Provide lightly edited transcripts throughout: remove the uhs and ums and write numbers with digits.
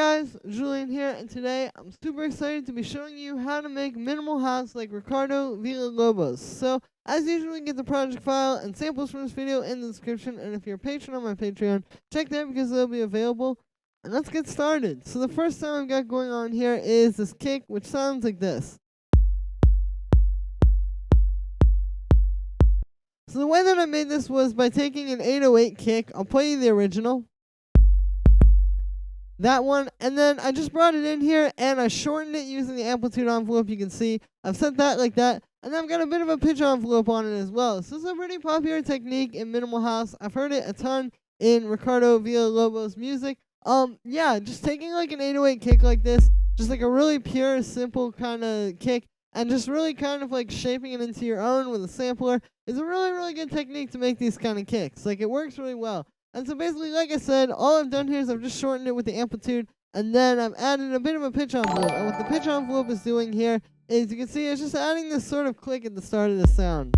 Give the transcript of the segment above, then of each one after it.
guys, Julian here, and today I'm super excited to be showing you how to make minimal house like Ricardo Villalobos. So, as usual, get the project file and samples from this video in the description, and if you're a patron on my Patreon, check that because they'll be available. And let's get started. So the first sound I've got going on here is this kick, which sounds like this. So the way that I made this was by taking an 808 kick. I'll play you the original. That one, and then I just brought it in here and I shortened it using the amplitude envelope. You can see I've set that like that, and I've got a bit of a pitch envelope on it as well. So this is a pretty popular technique in minimal house. I've heard it a ton in Ricardo Villalobos' music. Yeah, just taking like an 808 kick like this, just like a really pure, simple kind of kick, and just really kind of like shaping it into your own with a sampler is a really, really good technique to make these kind of kicks. Like, it works really well. And so basically, like I said, all I've done here is I've just shortened it with the amplitude, and then I've added a bit of a pitch envelope. And what the pitch envelope is doing here is, you can see it's just adding this sort of click at the start of the sound.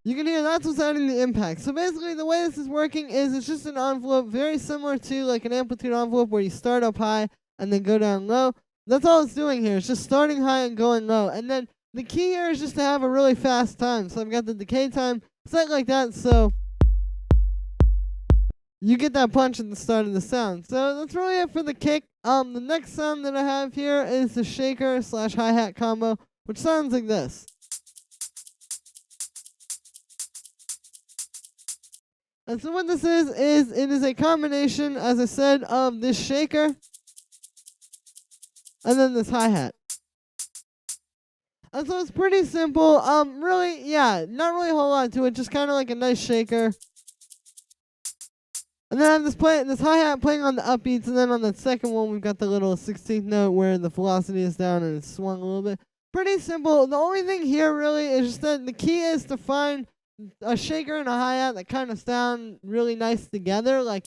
You can hear that's what's adding the impact. So basically, the way this is working is it's just an envelope very similar to like an amplitude envelope where you start up high and then go down low. That's all it's doing here. It's just starting high and going low. And then the key here is just to have a really fast time. So I've got the decay time set like that, so you get that punch at the start of the sound. So that's really it for the kick. The next sound that I have here is the shaker / hi-hat combo, which sounds like this. And so what this is it is a combination, as I said, of this shaker and then this hi-hat. And so it's pretty simple. Really, yeah, not really a whole lot to it. Just kind of like a nice shaker. And then I have this hi-hat playing on the upbeats, and then on the second one we've got the little 16th note where the velocity is down and it's swung a little bit. Pretty simple. The only thing here really is just that the key is to find a shaker and a hi-hat that kind of sound really nice together. Like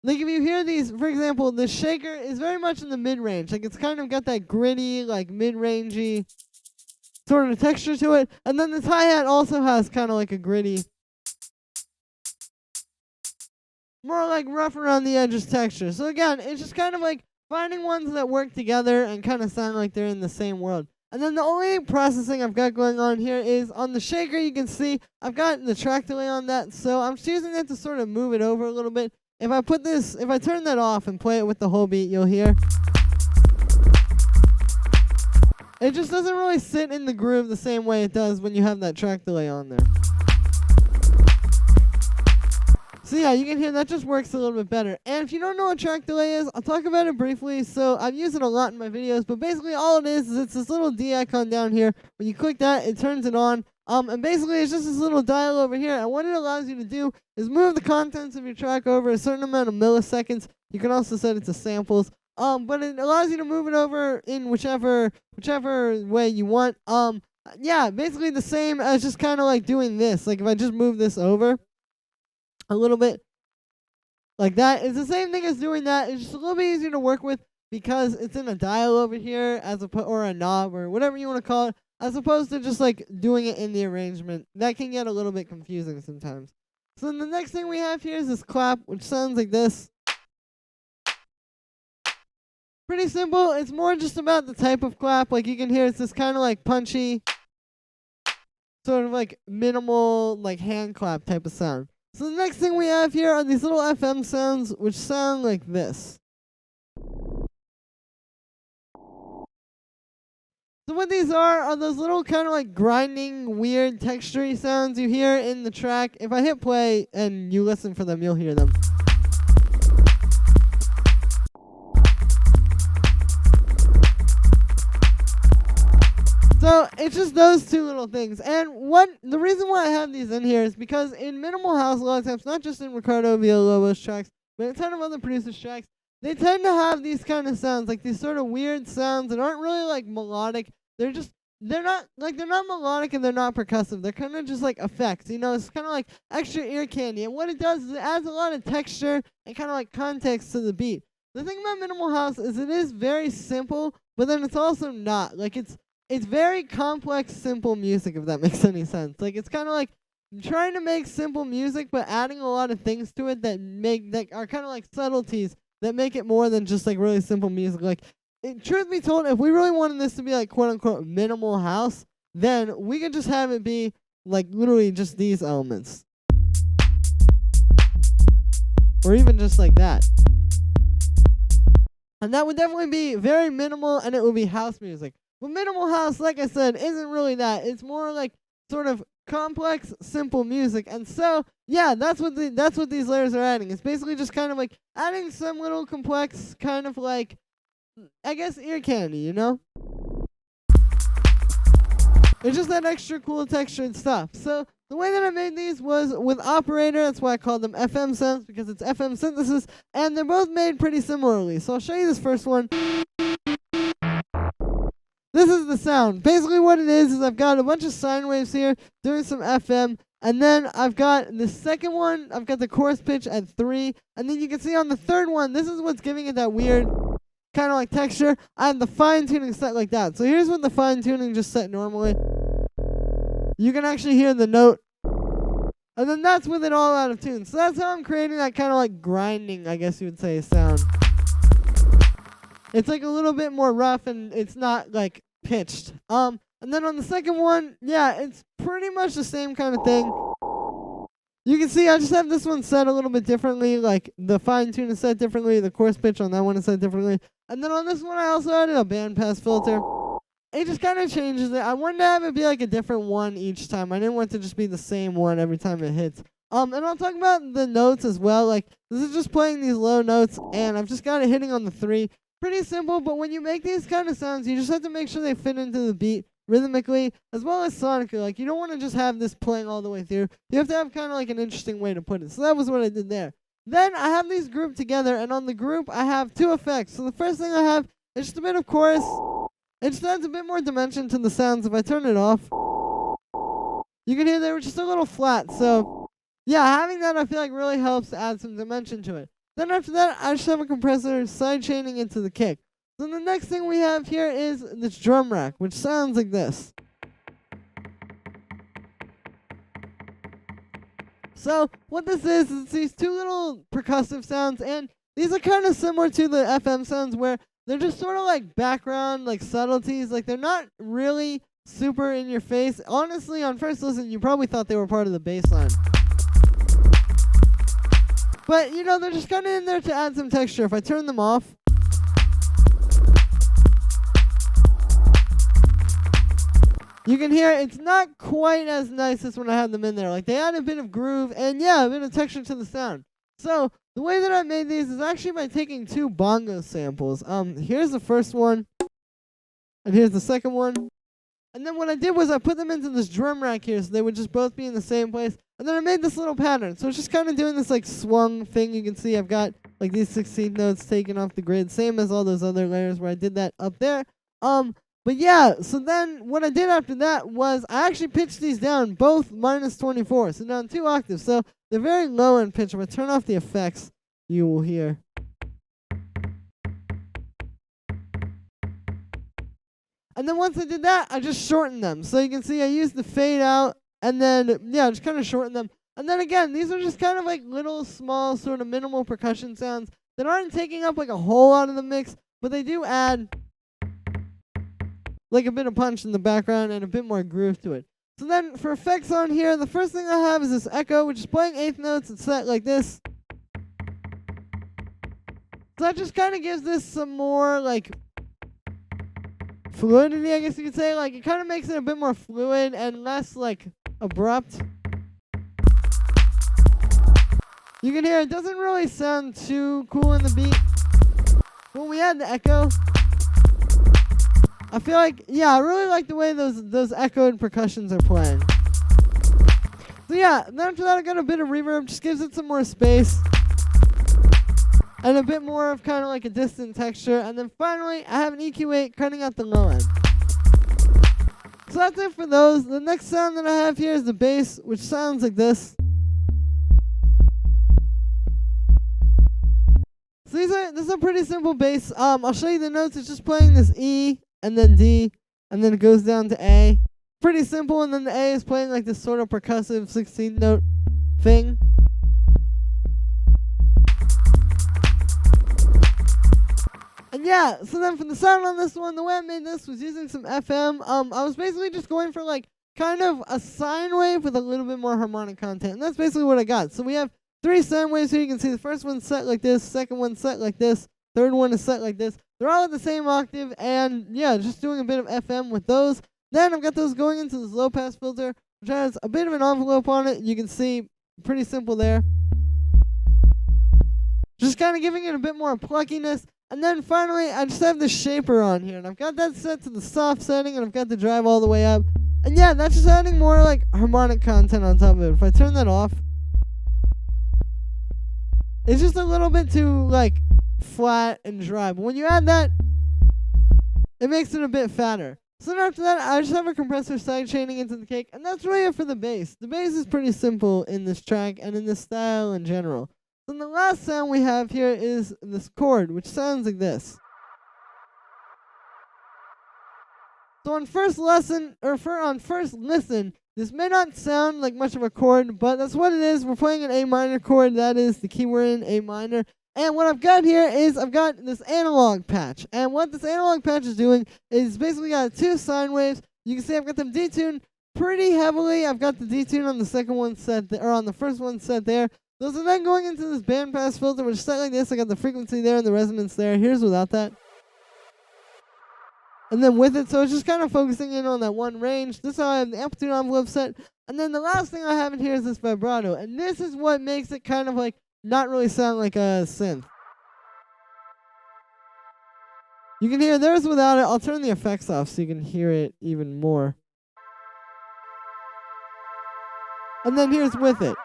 if you hear these, for example, the shaker is very much in the mid-range. Like, it's kind of got that gritty, like mid-rangey sort of texture to it. And then this hi-hat also has kind of like a gritty, more like rough around the edges texture. So again, it's just kind of like finding ones that work together and kind of sound like they're in the same world. And then the only processing I've got going on here is on the shaker. You can see I've got the track delay on that, so I'm just using that to sort of move it over a little bit. If I turn that off and play it with the whole beat, you'll hear it just doesn't really sit in the groove the same way it does when you have that track delay on there. So yeah, you can hear that just works a little bit better. And if you don't know what track delay is, I'll talk about it briefly. So I've used it a lot in my videos, but basically all it is it's this little D icon down here. When you click that, it turns it on. And basically it's just this little dial over here, and what it allows you to do is move the contents of your track over a certain amount of milliseconds. You can also set it to samples. But it allows you to move it over in whichever way you want. Yeah, basically the same as just kind of like doing this. Like, if I just move this over a little bit like that, it's the same thing as doing that. It's just a little bit easier to work with because it's in a dial over here or a knob or whatever you want to call it, as opposed to just like doing it in the arrangement. That can get a little bit confusing sometimes. So then the next thing we have here is this clap, which sounds like this. Pretty simple. It's more just about the type of clap. Like, you can hear it's this kind of like punchy, sort of like minimal like hand clap type of sound. So the next thing we have here are these little FM sounds, which sound like this. So what these are those little kind of like grinding, weird, textury sounds you hear in the track. If I hit play and you listen for them, you'll hear them. So it's just those two little things. And the reason why I have these in here is because in minimal house, a lot of times, not just in Ricardo Villalobos tracks, but in a ton of other producers' tracks, they tend to have these kind of sounds, like these sort of weird sounds that aren't really like melodic. They're not melodic and they're not percussive. They're kind of just like effects, you know. It's kind of like extra ear candy. And what it does is it adds a lot of texture and kind of like context to the beat. The thing about minimal house is it is very simple, but then it's also not. Like, it's very complex, simple music, if that makes any sense. Like, it's kind of like trying to make simple music, but adding a lot of things to it that are kind of like subtleties that make it more than just like really simple music. Like, truth be told, if we really wanted this to be like quote unquote minimal house, then we could just have it be like literally just these elements, or even just like that. And that would definitely be very minimal, and it would be house music. But minimal house, like I said, isn't really that. It's more like sort of complex, simple music. And so, yeah, that's what these layers are adding. It's basically just kind of like adding some little complex kind of like, I guess, ear candy, you know? It's just that extra cool textured stuff. So the way that I made these was with operator. That's why I called them FM sounds, because it's FM synthesis, and they're both made pretty similarly. So I'll show you this first one. This is the sound. Basically what it is I've got a bunch of sine waves here doing some FM, and then I've got the second one, I've got the chorus pitch at 3, and then you can see on the third one, this is what's giving it that weird kind of like texture. I have the fine tuning set like that. So here's what the fine tuning just set normally. You can actually hear the note, and then that's with it all out of tune. So that's how I'm creating that kind of like grinding, I guess you would say, sound. It's like a little bit more rough, and it's not like pitched. And then on the second one, yeah, it's pretty much the same kind of thing. You can see I just have this one set a little bit differently, like the fine tune is set differently, the chorus pitch on that one is set differently. And then on this one I also added a bandpass filter. It just kind of changes it. I wanted to have it be like a different one each time. I didn't want it to just be the same one every time it hits. And I'll talk about the notes as well. Like, this is just playing these low notes, and I've just got it hitting on the 3. Pretty simple, but when you make these kind of sounds, you just have to make sure they fit into the beat rhythmically as well as sonically. Like, you don't want to just have this playing all the way through. You have to have kind of like an interesting way to put it. So that was what I did there. Then I have these grouped together, and on the group I have 2 effects. So the first thing I have is just a bit of chorus. It just adds a bit more dimension to the sounds. If I turn it off, you can hear they were just a little flat. So yeah, having that I feel like really helps to add some dimension to it. Then after that, I just have a compressor side chaining into the kick. So the next thing we have here is this drum rack, which sounds like this. So what this is it's these 2 little percussive sounds, and these are kind of similar to the FM sounds where they're just sort of like background, like subtleties. Like, they're not really super in your face. Honestly, on first listen, you probably thought they were part of the bass line. But, you know, they're just kind of in there to add some texture. If I turn them off, you can hear it's not quite as nice as when I had them in there. Like, they add a bit of groove and, yeah, a bit of texture to the sound. So the way that I made these is actually by taking 2 bongo samples. Here's the first one, and here's the second one. And then what I did was I put them into this drum rack here, so they would just both be in the same place. And then I made this little pattern. So it's just kind of doing this like swung thing. You can see I've got like these 16th notes taken off the grid, same as all those other layers where I did that up there. But yeah, so then what I did after that was I actually pitched these down, both minus 24, so down 2 octaves. So they're very low in pitch. If I turn off the effects, you will hear. And then once I did that, I just shortened them. So you can see I used the fade out, and then, yeah, just kind of shortened them. And then again, these are just kind of like little, small, sort of minimal percussion sounds that aren't taking up like a whole lot of the mix, but they do add like a bit of punch in the background and a bit more groove to it. So then for effects on here, the first thing I have is this echo, which is playing 8th notes. It's set like this. So that just kind of gives this some more like fluidity, I guess you could say. Like, it kind of makes it a bit more fluid and less like abrupt. You can hear it doesn't really sound too cool in the beat. When we add the echo, I feel like, yeah, I really like the way those echoed percussions are playing. So yeah, then after that I got a bit of reverb, just gives it some more space. And a bit more of kind of like a distant texture. And then finally, I have an EQ8 cutting out the low end. So that's it for those. The next sound that I have here is the bass, which sounds like this. So this is a pretty simple bass. I'll show you the notes. It's just playing this E, and then D, and then it goes down to A, pretty simple, and then the A is playing like this sort of percussive 16-note thing. And yeah, so then for the sound on this one, the way I made this was using some FM. I was basically just going for like kind of a sine wave with a little bit more harmonic content, and that's basically what I got. So we have 3 sine waves here. You can see the first one's set like this, second one's set like this, third one is set like this. They're all at the same octave, and yeah, just doing a bit of FM with those. Then I've got those going into this low pass filter, which has a bit of an envelope on it. You can see, pretty simple there. Just kind of giving it a bit more pluckiness. And then finally, I just have the shaper on here, and I've got that set to the soft setting, and I've got the drive all the way up. And yeah, that's just adding more like harmonic content on top of it. If I turn that off, it's just a little bit too like flat and dry. But when you add that, it makes it a bit fatter. So then after that, I just have a compressor side chaining into the cake, and that's really it for the bass. The bass is pretty simple in this track and in this style in general. Then the last sound we have here is this chord, which sounds like this. So on first listen, this may not sound like much of a chord, but that's what it is. We're playing an A minor chord. That is the key we're in, A minor. And what I've got here is I've got this analog patch. And what this analog patch is doing is basically got 2 sine waves. You can see I've got them detuned pretty heavily. I've got the detune on the second one set, or on the first one set there. Those are then going into this bandpass filter, which is set like this. I got the frequency there and the resonance there. Here's without that. And then with it, so it's just kind of focusing in on that one range. This is how I have the amplitude envelope set. And then the last thing I have in here is this vibrato. And this is what makes it kind of like not really sound like a synth. You can hear theirs without it. I'll turn the effects off so you can hear it even more. And then here's with it.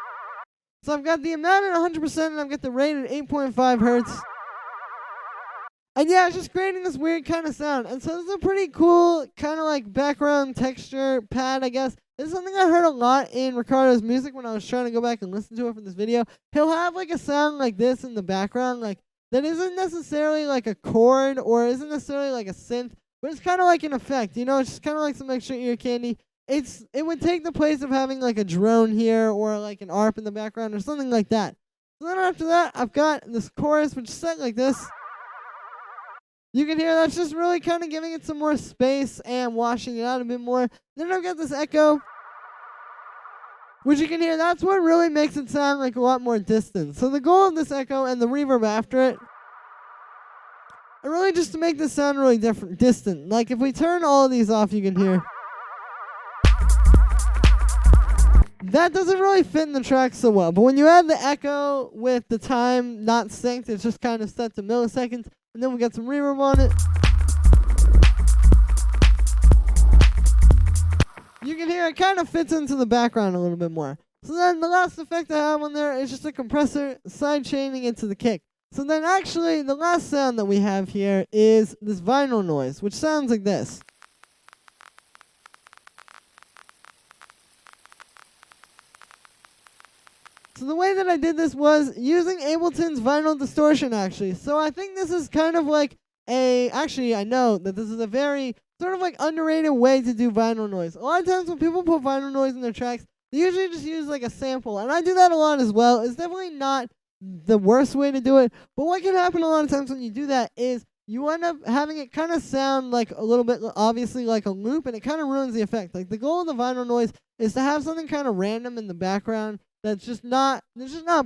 So I've got the amount at 100% and I've got the rate at 8.5 hertz. And yeah, it's just creating this weird kind of sound. And so this is a pretty cool kind of like background texture pad, I guess. This is something I heard a lot in Ricardo's music when I was trying to go back and listen to it for this video. He'll have like a sound like this in the background, like that isn't necessarily like a chord or isn't necessarily like a synth, but it's kind of like an effect, you know? It's just kind of like some extra ear candy. It would take the place of having like a drone here or like an ARP in the background or something like that. So then after that, I've got this chorus which is set like this. You can hear that's just really kind of giving it some more space and washing it out a bit more. Then I've got this echo, which you can hear, that's what really makes it sound like a lot more distant. So the goal of this echo and the reverb after it are really just to make this sound really distant. Like if we turn all of these off, you can hear. That doesn't really fit in the track so well. But when you add the echo with the time not synced, it's just kind of set to milliseconds. And then we got some reverb on it. You can hear it kind of fits into the background a little bit more. So then the last effect I have on there is just a compressor side chaining into the kick. So then actually the last sound that we have here is this vinyl noise, which sounds like this. So the way that I did this was using Ableton's vinyl distortion, actually. So I think this is kind of like actually I know that this is a very sort of like underrated way to do vinyl noise. A lot of times when people put vinyl noise in their tracks, they usually just use like a sample. And I do that a lot as well. It's definitely not the worst way to do it. But what can happen a lot of times when you do that is you end up having it kind of sound like a little bit obviously like a loop, and it kind of ruins the effect. Like the goal of the vinyl noise is to have something kind of random in the background that's just not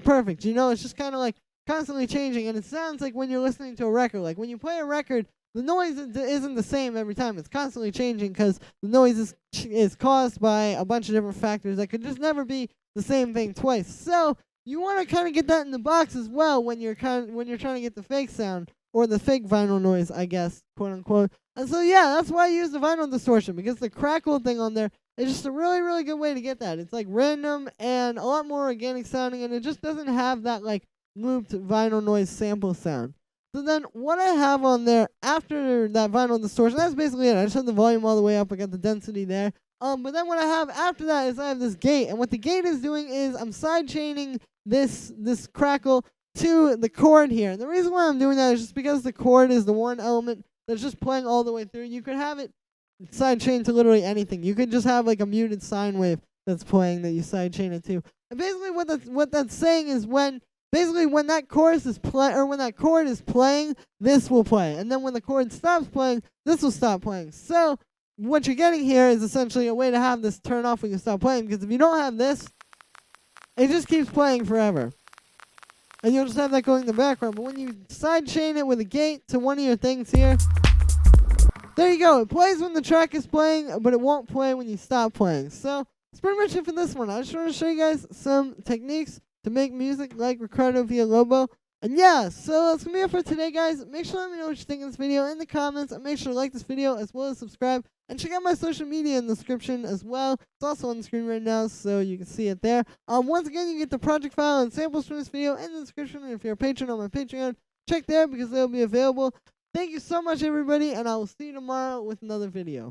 perfect, you know? It's just kind of like constantly changing, and it sounds like when you're listening to a record. Like when you play a record, the noise isn't the same every time. It's constantly changing because the noise is caused by a bunch of different factors that could just never be the same thing twice. So you want to kind of get that in the box as well when you're trying to get the fake sound or the fake vinyl noise, I guess, quote unquote. And so yeah, that's why I use the vinyl distortion, because the crackle thing on there is just a really, really good way to get that. It's like random and a lot more organic sounding, and it just doesn't have that like looped vinyl noise sample sound. So then what I have on there after that vinyl distortion, that's basically it. I just have the volume all the way up. I got the density there. But then what I have after that is I have this gate, and what the gate is doing is I'm side chaining this crackle to the chord here. And the reason why I'm doing that is just because the chord is the one element that's just playing all the way through. You could have it sidechain to literally anything. You could just have like a muted sine wave that's playing that you sidechain it to. And basically what that's saying is when that chorus is when that chord is playing, this will play. And then when the chord stops playing, this will stop playing. So what you're getting here is essentially a way to have this turn off when you stop playing, because if you don't have this, it just keeps playing forever. And you'll just have that going in the background. But when you sidechain it with a gate to one of your things here, there you go. It plays when the track is playing, but it won't play when you stop playing. So that's pretty much it for this one. I just want to show you guys some techniques to make music like Ricardo Villalobos. And yeah, so that's going to be it for today, guys. Make sure to let me know what you think of this video in the comments. And make sure to like this video as well as subscribe. And check out my social media in the description as well. It's also on the screen right now, so you can see it there. Once again, you get the project file and samples from this video in the description. And if you're a patron on my Patreon, check there because they'll be available. Thank you so much, everybody, and I will see you tomorrow with another video.